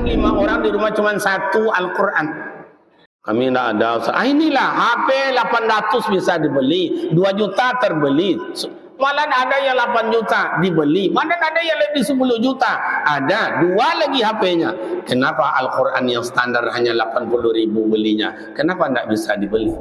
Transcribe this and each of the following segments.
Antum 5 orang di rumah cuma 1 Al-Quran. Kami tidak ada. Inilah HP 800 bisa dibeli, 2 juta terbeli. Malah ada yang 8 juta dibeli, mana ada yang lebih 10 juta. Ada 2 lagi HP-nya. Kenapa Al-Quran yang standar hanya 80.000 belinya? Kenapa tidak bisa dibeli?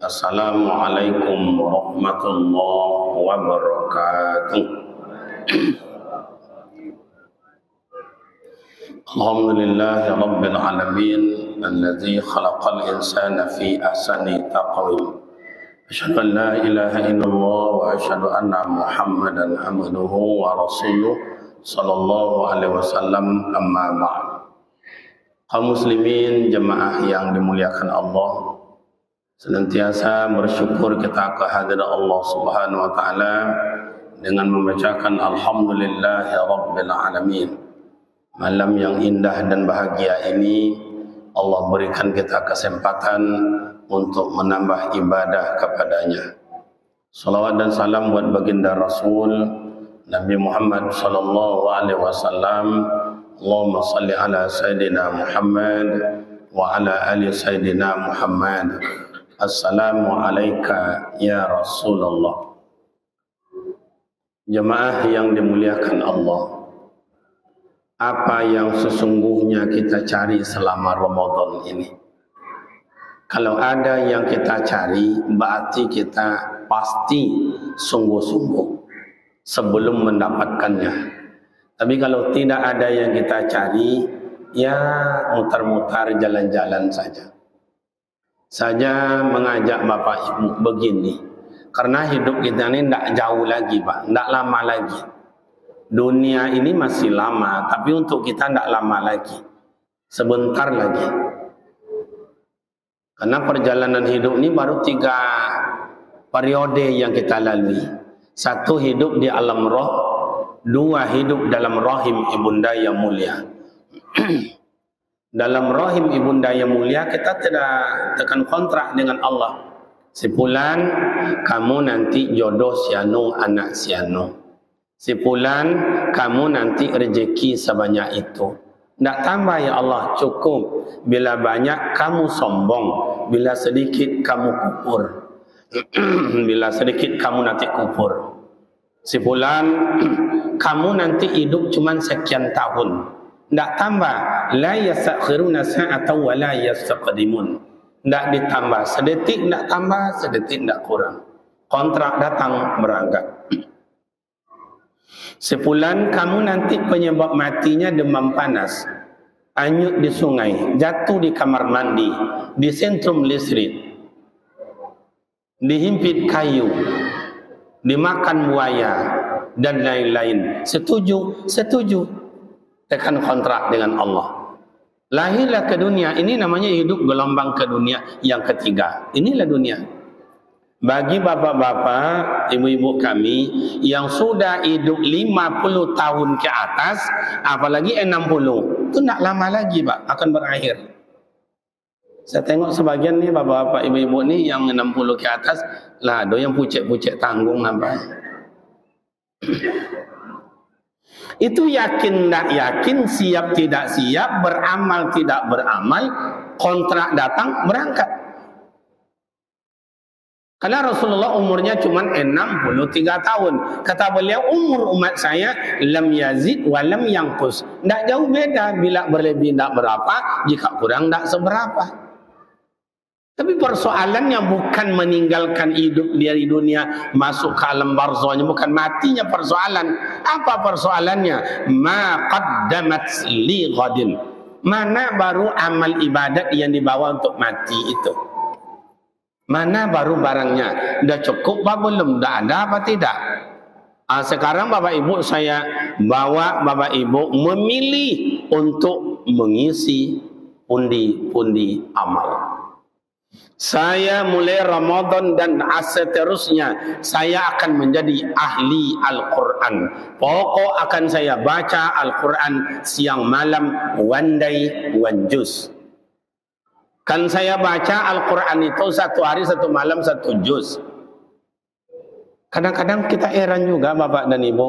Assalamualaikum warahmatullahi wabarakatuh. Alhamdulillahi rabbil alamin alladzi khalaqal insana fi ahsani taqwim. Asyhadu an la ilaha illallah wa asyhadu anna Muhammadan abduhu wa rasuluh sallallahu alaihi wasallam, amma ba'd. Kaum muslimin jemaah yang dimuliakan Allah, senantiasa bersyukur kita kehadirat Allah Subhanahu wa taala dengan membacakan alhamdulillahi rabbil alamin. Malam yang indah dan bahagia ini Allah berikan kita kesempatan untuk menambah ibadah kepadanya. Salawat dan salam buat baginda Rasul Nabi Muhammad sallallahu alaihi wasallam. Allahumma salli ala sayyidina Muhammad wa ala ali sayyidina Muhammad. Assalamu alayka ya Rasulullah. Jemaah yang dimuliakan Allah, apa yang sesungguhnya kita cari selama Ramadan ini? Kalau ada yang kita cari, berarti kita pasti sungguh-sungguh sebelum mendapatkannya. Tapi kalau tidak ada yang kita cari, ya mutar-mutar jalan-jalan saja mengajak Bapak Ibu begini, karena hidup kita ini tidak jauh lagi Pak, tidak lama lagi. Dunia ini masih lama, tapi untuk kita tidak lama lagi, sebentar lagi. Karena perjalanan hidup ini baru 3 periode yang kita lalui. 1 hidup di alam roh, 2 hidup dalam rahim ibunda yang mulia. Dalam rahim ibunda yang mulia kita tidak tekan kontrak dengan Allah. Sebulan kamu nanti jodoh sianu, anak sianu. Sebulan kamu nanti rezeki sebanyak itu. Tidak tambah ya Allah, cukup. Bila banyak kamu sombong, bila sedikit kamu kufur. Bila sedikit kamu nanti kufur. Sebulan kamu nanti hidup cuma sekian tahun. Tidak tambah, la yasakhiruna sa'atan wa la yastaqdimun. Tidak ditambah, sedetik tidak tambah, sedetik tidak kurang. Kontrak datang berangkat. Sebulan kamu nanti penyebab matinya demam panas, hanyut di sungai, jatuh di kamar mandi, di sentrum listrik, dihimpit kayu, dimakan buaya, dan lain-lain. Setuju? Setuju. Tekan kontrak dengan Allah. Lahirlah ke dunia, ini namanya hidup gelombang ke dunia yang ketiga. Inilah dunia. Bagi bapak-bapak, ibu-ibu kami yang sudah hidup 50 tahun ke atas, apalagi 60, itu tidak lama lagi Pak, akan berakhir. Saya tengok sebagian nih bapak-bapak, ibu-ibu nih yang 60 ke atas, lah ada yang pucek-pucek tanggung apa. Itu yakin tidak yakin, siap tidak siap, beramal tidak beramal, kontrak datang berangkat. Karena Rasulullah umurnya cuma 63 tahun. Kata beliau, umur umat saya lam yazid wa lam yanqus. Tidak jauh beda, bila berlebih tidak berapa, jika kurang tidak seberapa. Tapi persoalannya bukan meninggalkan hidup dari dunia masuk ke alam barzahnya, bukan matinya persoalan. Apa persoalannya? Ma qaddamat li ghadin. Mana baru amal ibadat yang dibawa untuk mati itu? Mana baru barangnya? Sudah cukup apa belum? Sudah ada apa tidak? Sekarang Bapak Ibu saya bawa Bapak Ibu memilih untuk mengisi pundi-pundi amal. Saya mulai Ramadan dan seterusnya saya akan menjadi ahli Al-Quran. Pokok akan saya baca Al-Quran siang malam, one day one juz. Kan saya baca Al-Quran itu satu hari satu malam satu juz. Kadang-kadang kita heran juga Bapak dan Ibu,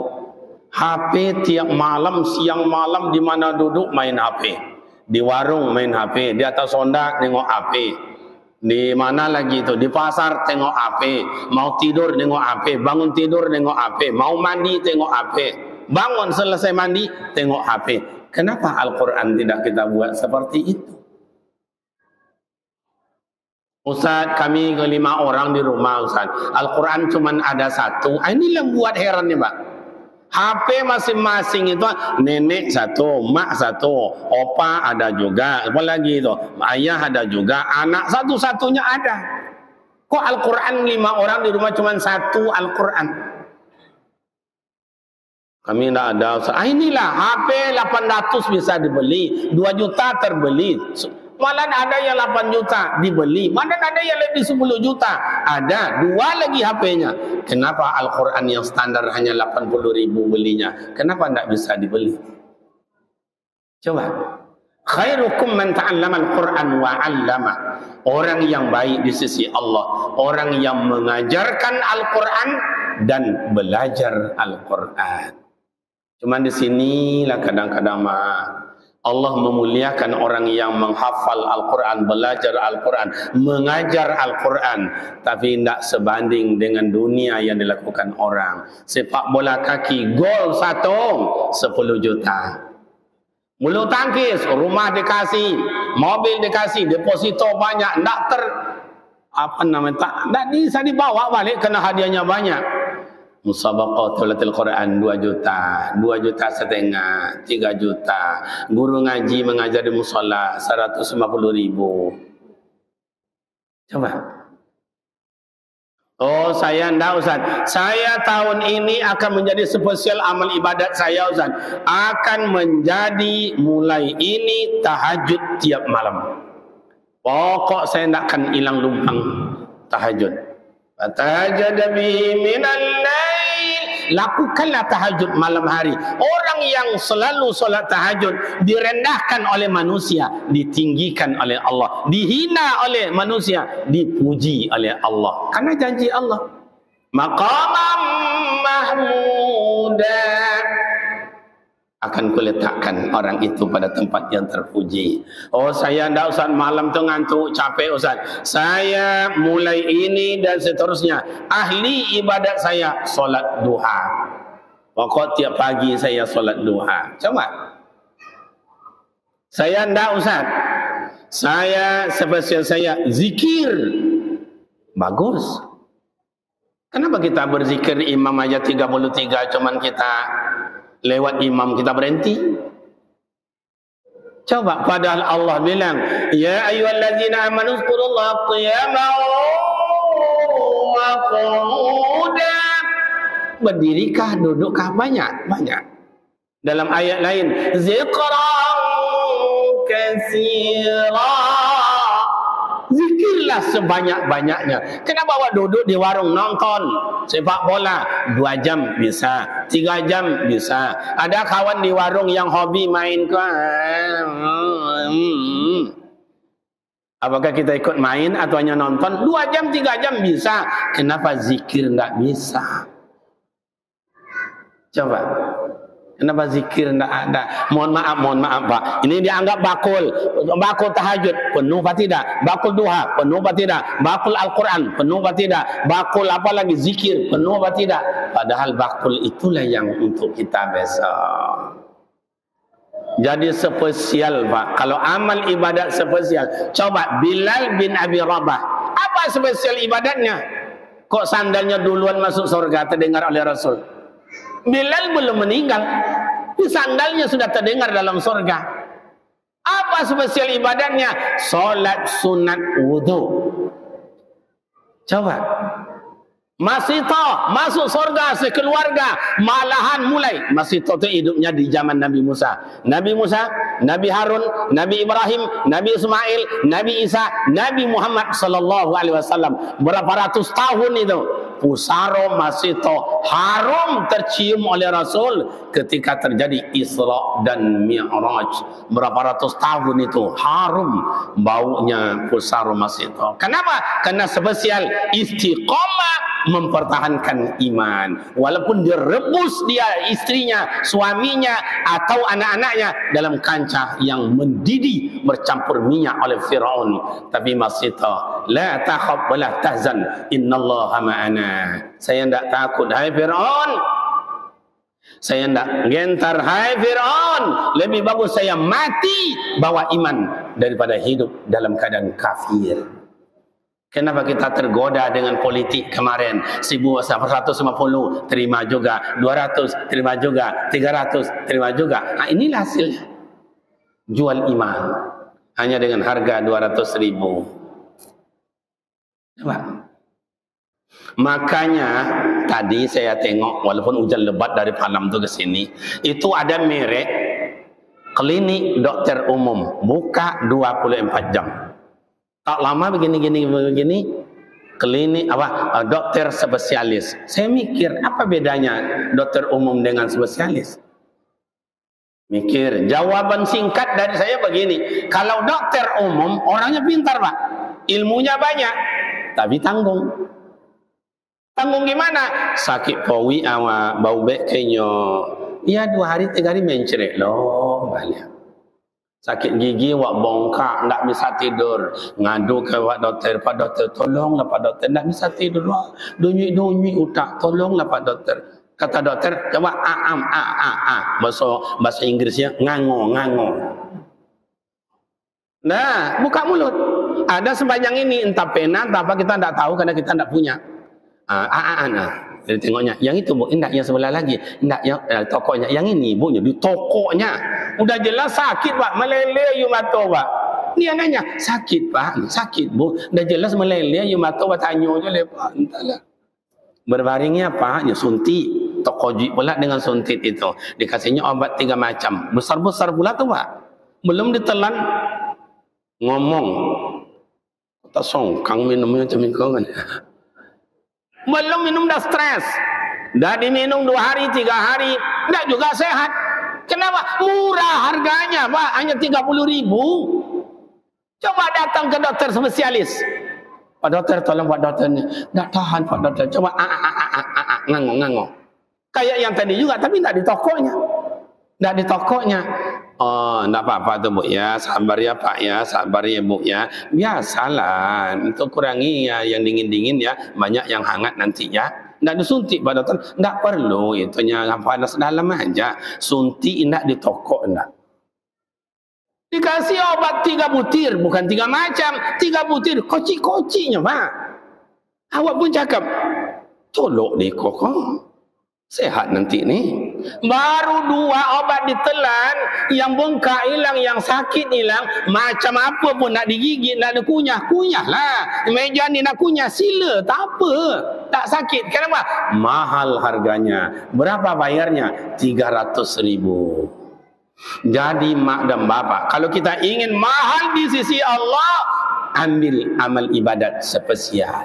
HP tiap malam, siang malam di mana duduk main HP, di warung main HP, di atas sonda nengok HP, di mana lagi itu, di pasar tengok HP, mau tidur nengok HP, bangun tidur nengok HP, mau mandi tengok HP, bangun selesai mandi tengok HP. Kenapa Al-Quran tidak kita buat seperti itu? Ustaz, kami 5 orang di rumah Ustaz, Al-Quran cuma ada 1. Inilah buat herannya Pak. HP masing-masing itu nenek 1, mak 1, opa ada juga, apa lagi itu, ayah ada juga, anak satu-satunya ada. Kok Al-Quran 5 orang di rumah cuma 1 Al-Quran? Kami tidak ada. Inilah HP 800 bisa dibeli, 2 juta terbeli. Malah ada yang 8 juta dibeli, mana ada yang lebih 10 juta, ada 2 lagi HP-nya. Kenapa Al-Quran yang standar hanya 80.000 belinya? Kenapa tidak bisa dibeli? Coba. Khairukum man ta'allama Al-Quran wa 'allama. Orang yang baik di sisi Allah, orang yang mengajarkan Al-Quran dan belajar Al-Quran. Cuman di sinilah kadang-kadang Allah memuliakan orang yang menghafal Al-Quran, belajar Al-Quran, mengajar Al-Quran, tapi tidak sebanding dengan dunia yang dilakukan orang. Sepak bola kaki, gol 10 juta. Bulu tangkis, rumah dikasih, mobil dikasih, deposito banyak, tak bisa dibawa balik kena hadiahnya banyak. Musabaqah Talatil Quran 2 juta, 2,5 juta, 3 juta. Guru ngaji mengajar di musola 150.000. Coba. Oh, saya enggak Ustaz. Saya tahun ini akan menjadi spesial amal ibadat saya Ustaz. Akan menjadi mulai ini tahajud tiap malam. Pokok saya enggak akan hilang lumpang tahajud. Tahajud bihi minal lail. Lakukanlah tahajud malam hari. Orang yang selalu solat tahajud direndahkan oleh manusia, ditinggikan oleh Allah, dihina oleh manusia, dipuji oleh Allah. Karena janji Allah, maqamam mahmuda, akan kuletakkan orang itu pada tempat yang terpuji. Oh, saya tidak Ustaz, malam tu ngantuk, capek Ustaz. Saya mulai ini dan seterusnya. Ahli ibadat saya solat duha. Pokok tiap pagi saya solat duha. Coba. Saya tidak Ustaz. Saya spesial saya zikir. Bagus. Kenapa kita berzikir imam aja 33, cuman kita lewat imam kita berhenti? Coba, padahal Allah bilang, ya ayyuhallazina amanu zkurullaha qiyaman wa qu'udan. Berdirikah, dudukkah? Banyak. Dalam ayat lain, zikran katsira. Zikirlah sebanyak-banyaknya. Kenapa awak duduk di warung nonton sepak bola 2 jam bisa, 3 jam bisa. Ada kawan di warung yang hobi main apakah kita ikut main atau hanya nonton? 2 jam 3 jam bisa. Kenapa zikir enggak bisa? Coba. Kenapa zikir tidak ada? Mohon maaf Pak. Ini dianggap bakul tahajud penuh apa tidak? Bakul duha penuh apa tidak? Bakul Al-Quran penuh apa tidak? Bakul apa lagi zikir penuh apa tidak? Padahal bakul itulah yang untuk kita besok. Jadi spesial Pak. Kalau amal ibadat spesial, coba Bilal bin Abi Rabah. Apa spesial ibadatnya? Kok sandalnya duluan masuk surga terdengar oleh Rasul? Bilal belum meninggal, sandalnya sudah terdengar dalam surga. Apa spesial ibadatnya? Solat sunat wudu. Coba. Masito masuk surga sekeluarga, malahan mulai Masito itu hidupnya di zaman Nabi Musa, Nabi Harun, Nabi Ibrahim, Nabi Ismail, Nabi Isa, Nabi Muhammad sallallahu alaihi wasallam. Berapa ratus tahun itu pusaro Masito harum tercium oleh Rasul ketika terjadi Isra dan Mi'raj. Berapa ratus tahun itu harum baunya pusaro Masito. Kenapa? Karena spesial istiqomah mempertahankan iman, walaupun direbus dia istrinya, suaminya atau anak-anaknya dalam kancah yang mendidih bercampur minyak oleh Firaun, tapi Masito la takhaf wa la tahzan innallaha ma'ana. Saya tidak takut hai Firaun, saya tidak gentar hai Firaun, lebih bagus saya mati bawa iman daripada hidup dalam keadaan kafir. Kenapa kita tergoda dengan politik kemarin? 150 terima juga, 200 terima juga, 300 terima juga. Nah, inilah hasilnya. Jual iman hanya dengan harga 200.000. Coba. Makanya tadi saya tengok, walaupun hujan lebat dari Palam tu ke sini, itu ada merek klinik dokter umum buka 24 jam. Tak lama begini klinik dokter spesialis. Saya mikir apa bedanya dokter umum dengan spesialis? Mikir, jawaban singkat dari saya begini, kalau dokter umum orangnya pintar Pak, ilmunya banyak, tapi tanggung gimana? Sakit pawi awak bau bek kayaknya ya 2 hari 3 hari mencerek loh balik. Sakit gigi wak bongkak, tak bisa tidur, ngadu ke wak doktor, Pak Doktor tolonglah Pak Doktor, tak bisa tidur, dunyi utak, tolonglah Pak Doktor. Kata doktor, coba bahasa Inggrisnya ngango. Nah, buka mulut. Ada sepanjang ini, entah pena, entah apa kita tak tahu karena kita tak punya. Jadi tengoknya, yang itu Bu, enggak yang sebelah lagi, enggak yang tokonya, yang ini Bu, di tokonya. Udah jelas sakit Pak, meleleh you mata Pak. Dia nanya, sakit Pak, sakit Bu. Udah jelas meleleh you mata Pak, tanya je le Pak, entahlah. Berbaringnya apa? Ya suntik. Tokoji pula dengan suntik itu. Dikasihnya obat 3 macam. Besar-besar pula tu Pak. Belum ditelan ngomong. Tak songkang minumnya macam itu kan. Belum minum dah stres. Dah diminum 2 hari, 3 hari, enggak juga sehat. Kenapa? Murah harganya, Pak. Hanya 30.000. Coba datang ke dokter spesialis. Pak Dokter, tolong Pak Dokter ni. Tak tahan Pak Dokter. Coba ngangong. Kayak yang tadi juga, tapi tak di tokonya. Tak di tokonya. Oh, tak apa-apa tu Bu ya. Sabar ya Pak ya. Sabar ya Bu ya. Biasalah. Untuk kurangi ya yang dingin-dingin ya. Banyak yang hangat nanti ya. Tak disuntik Pak Dokter. Tak perlu. Itunya panas dalam aja. Suntik tak di toko tak. Dikasih obat 3 butir. Bukan 3 macam. 3 butir. Koci-kocinya Pak. Awak pun cakap. Tolok deh kok. Sehat nanti ni. Baru 2 obat ditelan. Yang bengkak hilang. Yang sakit hilang. Macam apa pun nak digigit. Nak ada kunyah lah. Meja ni nak kunyah. Sila. Tak apa. Tak sakit. Kenapa? Mahal harganya. Berapa bayarnya? 300.000. Jadi mak dan bapak, kalau kita ingin mahal di sisi Allah, ambil amal ibadat spesial.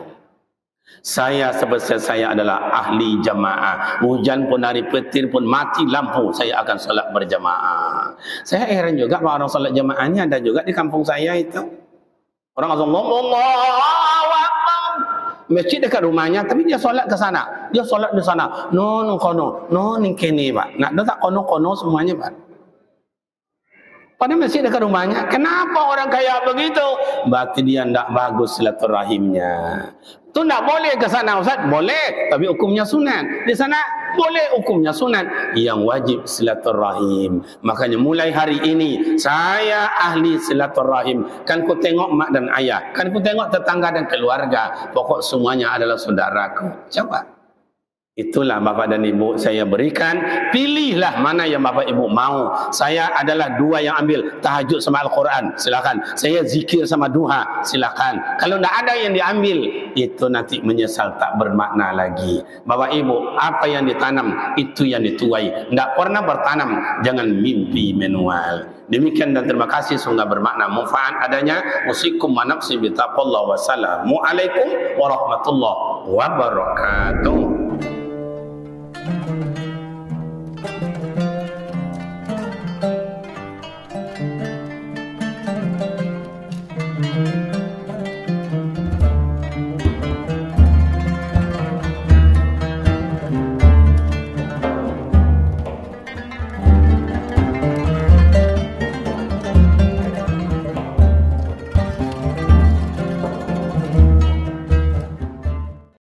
Saya spesial saya adalah ahli jamaah. Hujan pun, hari petir pun, mati lampu, saya akan solat berjamaah. Saya heran juga orang solat jamaahnya ada juga di kampung saya itu. Orang masjid dekat rumahnya, tapi dia solat ke sana. Dia solat di sana. No kono, no ni kene Pak. Nak tak kono semuanya Pak. Pada masjid dekat rumahnya. Kenapa orang kaya begitu? Berarti dia tidak bagus silaturahimnya. Itu tidak boleh ke sana Ustaz? Boleh, tapi hukumnya sunat. Di sana boleh, hukumnya sunat. Yang wajib silaturahim. Makanya mulai hari ini saya ahli silaturahim. Kan ku tengok mak dan ayah, kan ku tengok tetangga dan keluarga. Pokok semuanya adalah saudaraku. Coba. Itulah Bapak dan Ibu saya berikan. Pilihlah mana yang Bapak Ibu mau. Saya adalah dua yang ambil. Tahajud sama Al-Quran, silakan. Saya zikir sama duha, silakan. Kalau tidak ada yang diambil, itu nanti menyesal, tak bermakna lagi. Bapak Ibu, apa yang ditanam, itu yang dituai. Tidak pernah bertanam, jangan mimpi manual. Demikian dan terima kasih, sungguh bermakna manfaat adanya. Usikum wa nafsi bitaqallah. Wassalamualaikum warahmatullahi wabarakatuh.